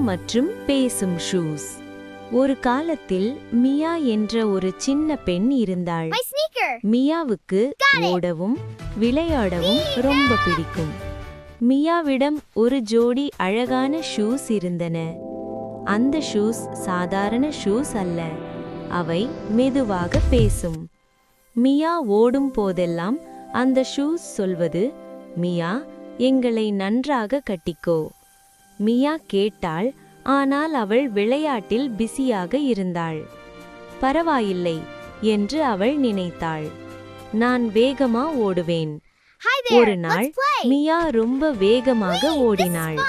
மற்றும் பேசும் ஷூஸ். ஒரு காலத்தில் மியா என்ற ஒரு சின்ன பெண் இருந்தாள். மியாவுக்கு ஓடவும் விளையாடவும் ரொம்ப பிடிக்கும். மியாவிடம் ஒரு ஜோடி அழகான ஷூஸ் இருந்தன. அந்த ஷூஸ் சாதாரண ஷூஸ் அல்ல, அவை மெதுவாக பேசும். மியா ஓடும் போதெல்லாம் அந்த ஷூஸ் சொல்வது, மியா, எங்களை நன்றாக கட்டிக்கோ. மியா கேட்டாள், ஆனால் அவள் விளையாட்டில் பிஸியாக இருந்தாள். பரவாயில்லை என்று அவள் நினைத்தாள். நான் வேகமா ஓடுவேன். ஒரு நாள் மியா ரொம்ப வேகமாக ஓடினாள்.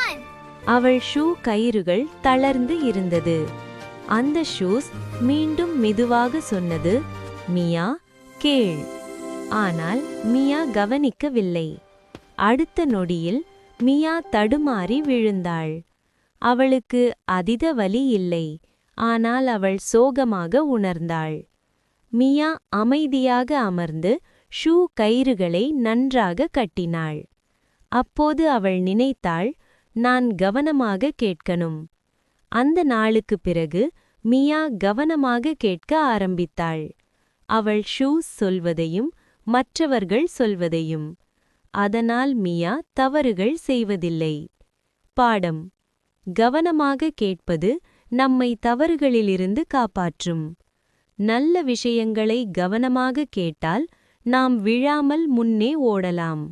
அவள் ஷூ கயிறுகள் தளர்ந்து இருந்தது. அந்த ஷூஸ் மீண்டும் மெதுவாக சொன்னது, மியா, கேள். ஆனால் மியா கவனிக்கவில்லை. அடுத்த நொடியில் மியா தடுமாறி விழுந்தாள். அவளுக்கு அதீத வலி இல்லை, ஆனால் அவள் சோகமாக உணர்ந்தாள். மியா அமைதியாக அமர்ந்து ஷூ கயிறுகளை நன்றாக கட்டினாள். அப்போது அவள் நினைத்தாள், நான் கவனமாக கேட்கணும். அந்த நாளுக்குப் பிறகு மியா கவனமாக கேட்க ஆரம்பித்தாள். அவள் ஷூஸ் சொல்வதையும் மற்றவர்கள் சொல்வதையும். அதனால் மியா தவறுகள் செய்வதில்லை. பாடம்: கவனமாக கேட்பது நம்மை தவறுகளிலிருந்து காப்பாற்றும். நல்ல விஷயங்களை கவனமாக கேட்டால் நாம் விழாமல் முன்னே ஓடலாம்.